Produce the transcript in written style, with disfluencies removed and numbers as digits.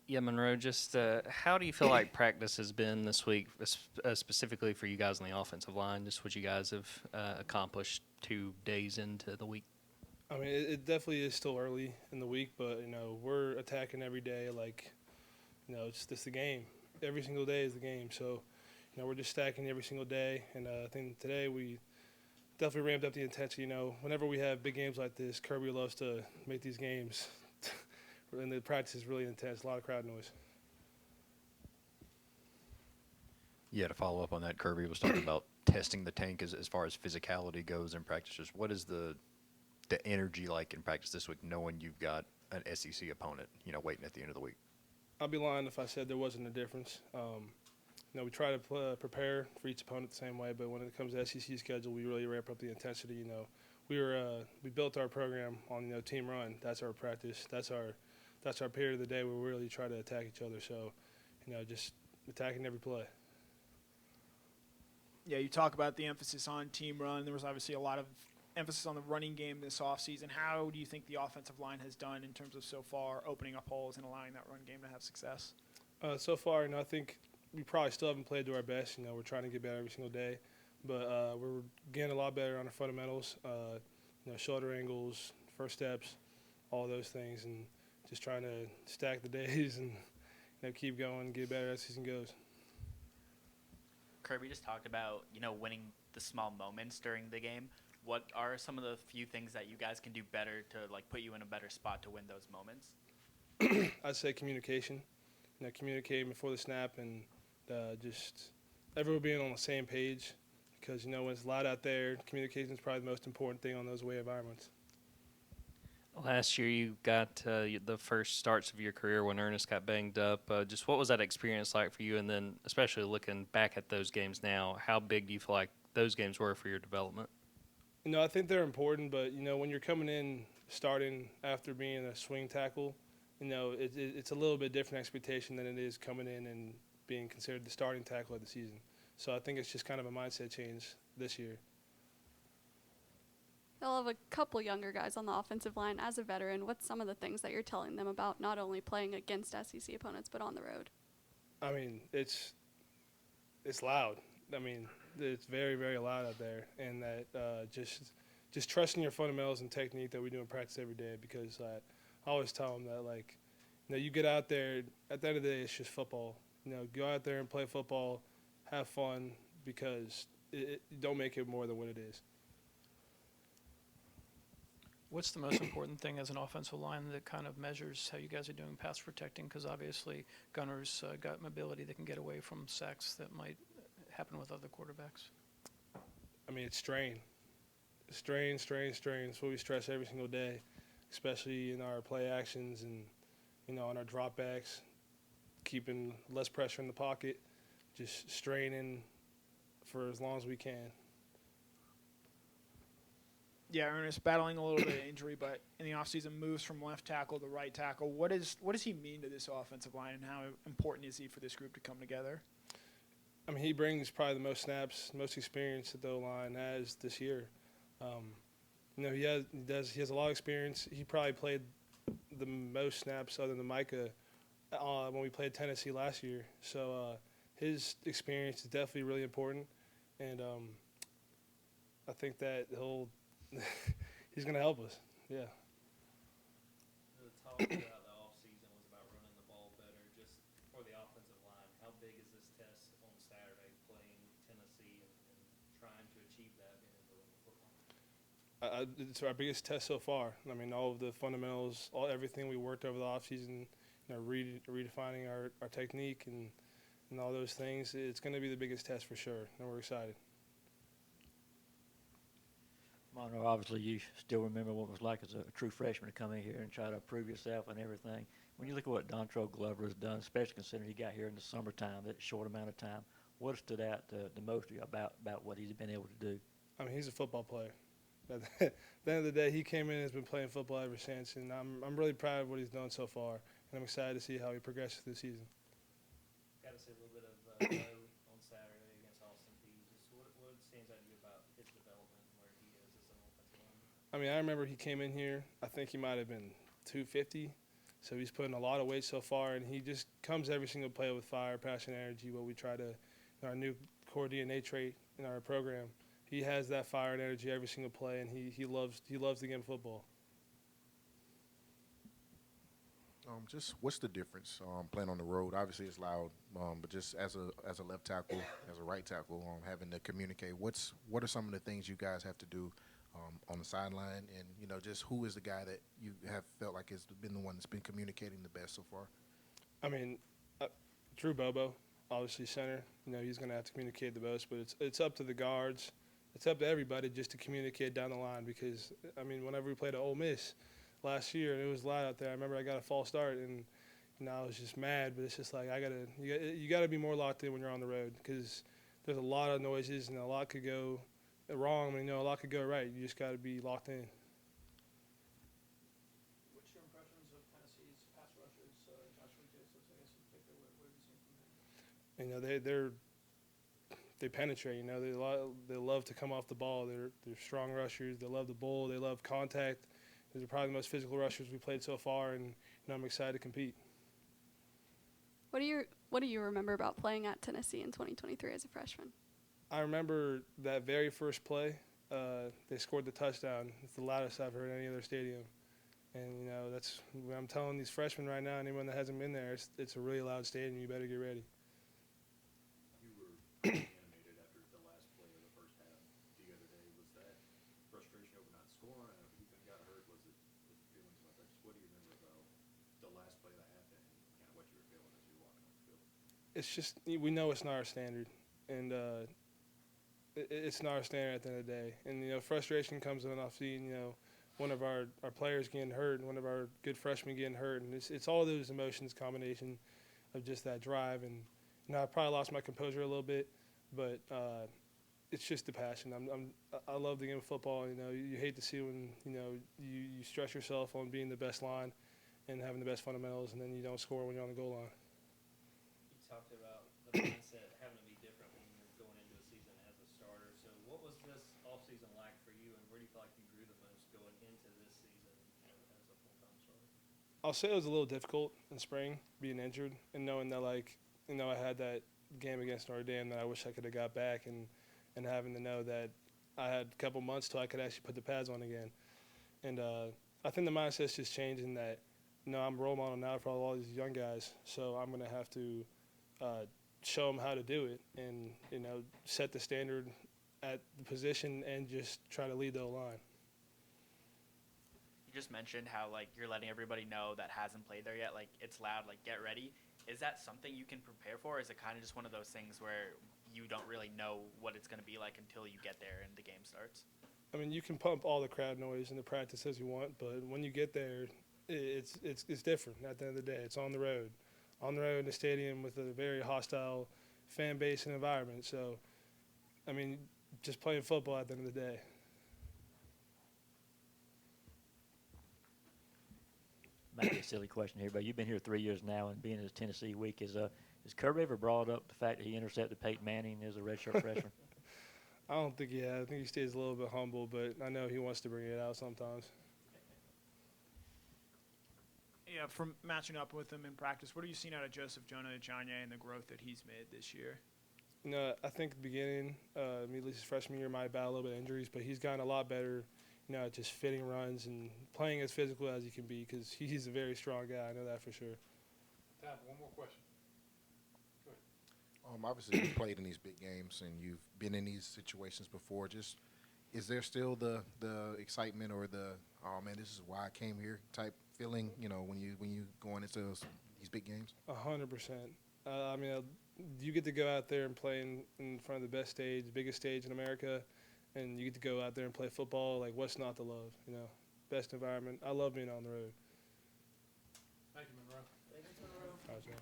Yeah, Monroe, just how do you feel like practice has been this week, specifically for you guys on the offensive line, just what you guys have accomplished 2 days into the week? I mean, it definitely is still early in the week, but we're attacking every day. Like, it's just the game. Every single day is the game. So, we're just stacking every single day. And I think today we definitely ramped up the intensity. Whenever we have big games like this, Kirby loves to make these games, and the practice is really intense. A lot of crowd noise. Yeah, to follow up on that, Kirby was talking about testing the tank as far as physicality goes in practices. What is the energy like in practice this week, knowing you've got an SEC opponent, waiting at the end of the week? I'd be lying if I said there wasn't a difference. We try to prepare for each opponent the same way, but when it comes to SEC schedule, we really ramp up the intensity. We built our program on team run. That's our practice. That's our period of the day where we really try to attack each other. So, just attacking every play. Yeah, you talk about the emphasis on team run. There was obviously a lot of emphasis on the running game this offseason. How do you think the offensive line has done in terms of so far opening up holes and allowing that run game to have success? So far, I think we probably still haven't played to our best. We're trying to get better every single day, but we're getting a lot better on our fundamentals. Shoulder angles, first steps, all those things, and just trying to stack the days and keep going, get better as the season goes. Kirby just talked about, winning the small moments during the game. What are some of the few things that you guys can do better to put you in a better spot to win those moments? I'd say communication. Communicating before the snap and just everyone being on the same page, because when it's loud out there, communication is probably the most important thing on those away environments. Last year, you got the first starts of your career when Ernest got banged up. Just what was that experience like for you? And then, especially looking back at those games now, how big do you feel like those games were for your development? I think they're important, but when you're coming in starting after being a swing tackle, it's a little bit different expectation than it is coming in and being considered the starting tackle of the season. So I think it's just kind of a mindset change this year. You'll have a couple younger guys on the offensive line. As a veteran, what's some of the things that you're telling them about not only playing against SEC opponents but on the road? I mean, it's loud. I mean, it's very, very loud out there, and that just trusting your fundamentals and technique that we do in practice every day. Because I always tell them that you get out there. At the end of the day, it's just football. Go out there and play football, have fun, because don't make it more than what it is. What's the most important thing as an offensive line that kind of measures how you guys are doing pass protecting? Because obviously Gunner's got mobility that can get away from sacks that might happen with other quarterbacks. I mean, it's strain. Strain. It's what we stress every single day, especially in our play actions and, on our dropbacks, keeping less pressure in the pocket, just straining for as long as we can. Yeah, Ernest battling a little bit of injury, but in the offseason moves from left tackle to right tackle. What does he mean to this offensive line, and how important is he for this group to come together? I mean, he brings probably the most snaps, most experience that the O-line has this year. He has a lot of experience. He probably played the most snaps other than Micah when we played Tennessee last year. So his experience is definitely really important, and I think that he's going to help us. Yeah. The talk throughout the offseason was about running the ball better. Just for the offensive line, how big is this test on Saturday playing Tennessee and trying to achieve that being able to run the football? It's our biggest test so far. I mean, all of the fundamentals, everything we worked over the offseason, redefining our technique and all those things, it's going to be the biggest test for sure, and we're excited. Monroe, obviously you still remember what it was like as a true freshman to come in here and try to prove yourself and everything. When you look at what Dontrell Glover has done, especially considering he got here in the summertime, that short amount of time, what stood out the most to you about what he's been able to do? I mean, he's a football player. At the end of the day, he came in and has been playing football ever since, and I'm really proud of what he's done so far, and I'm excited to see how he progresses through the season. Got to see a little bit of on Saturday against Austin Peay. Just what stands out to you about his development and where he is as an offensive lineman? I mean, I remember he came in here. I think he might have been 250, So he's putting a lot of weight so far, and he just comes every single play with fire, passion, energy. What we try to, our new core DNA trait in our program, he has that fire and energy every single play, and he loves the game of football. Just what's the difference playing on the road? Obviously, it's loud, but just as a left tackle, as a right tackle, having to communicate. What are some of the things you guys have to do on the sideline, and just who is the guy that you have felt like has been the one that's been communicating the best so far? I mean, Drew Bobo, obviously center. He's going to have to communicate the most, but it's up to the guards. It's up to everybody just to communicate down the line because, whenever we played at Ole Miss last year and it was loud out there, I remember I got a false start and I was just mad, but it's just like you got to be more locked in when you're on the road because there's a lot of noises and a lot could go wrong. A lot could go right. You just got to be locked in. What's your impressions of Tennessee's pass rushers, Joshua Jacobs, I guess in particular? What have you seen from them? They penetrate. They love to come off the ball. They're strong rushers. They love the bull. They love contact. These are probably the most physical rushers we played so far, and I'm excited to compete. What do you remember about playing at Tennessee in 2023 as a freshman? I remember that very first play. They scored the touchdown. It's the loudest I've heard any other stadium, and that's what I'm telling these freshmen right now. Anyone that hasn't been there, it's a really loud stadium. You better get ready. You were animated after the last play of the first half the other day. Was that frustration over not scoring? I know Ethan got hurt. Was it feelings about that? Just what do you remember about the last play of the half and kind of what you were feeling as you were walking off the field? It's just we know it's not our standard, and it's not our standard at the end of the day. And frustration comes in off seeing one of our players getting hurt and one of our good freshmen getting hurt, and it's all those emotions combination of just that drive. And I probably lost my composure a little bit, but it's just the passion. I love the game of football. You hate to see when you stress yourself on being the best line and having the best fundamentals, and then you don't score when you're on the goal line. You talked about the mindset having to be different when you're going into a season as a starter. So what was this offseason like for you, and where do you feel like you grew the most going into this season as a full-time starter? I'll say it was a little difficult in spring, being injured, and knowing that, I had that game against Notre Dame that I wish I could have got back, and having to know that I had a couple months till I could actually put the pads on again. And I think the mindset's just changing that, I'm a role model now for all these young guys, so I'm going to have to show them how to do it and, set the standard at the position and just try to lead the line. You just mentioned how you're letting everybody know that hasn't played there yet, it's loud, get ready. Is that something you can prepare for? Or is it kind of just one of those things where you don't really know what it's going to be like until you get there and the game starts? You can pump all the crowd noise in the practice as you want, but when you get there, it's different. At the end of the day, it's on the road in the stadium with a very hostile fan base and environment. So, just playing football at the end of the day. Might be a silly question here, but you've been here 3 years now, and being as Tennessee week, has Kirby ever brought up the fact that he intercepted Peyton Manning as a redshirt freshman? I don't think he has. I think he stays a little bit humble, but I know he wants to bring it out sometimes. Yeah, from matching up with him in practice, what have you seen out of Joseph Jonah-Ajoyne and the growth that he's made this year? I think at the beginning, immediately his freshman year might have had a little bit of injuries, but he's gotten a lot better, at just fitting runs and playing as physical as he can be because he's a very strong guy. I know that for sure. Time for one more question. Go ahead. Obviously, you've played in these big games and you've been in these situations before. Just is there still the excitement or the oh man, this is why I came here type feeling? When you going into these big games. 100%. You get to go out there and play in front of the best stage, biggest stage in America, and you get to go out there and play football. What's not to love? Best environment. I love being on the road. Thank you, Monroe. Thanks, Monroe. All right, Joe.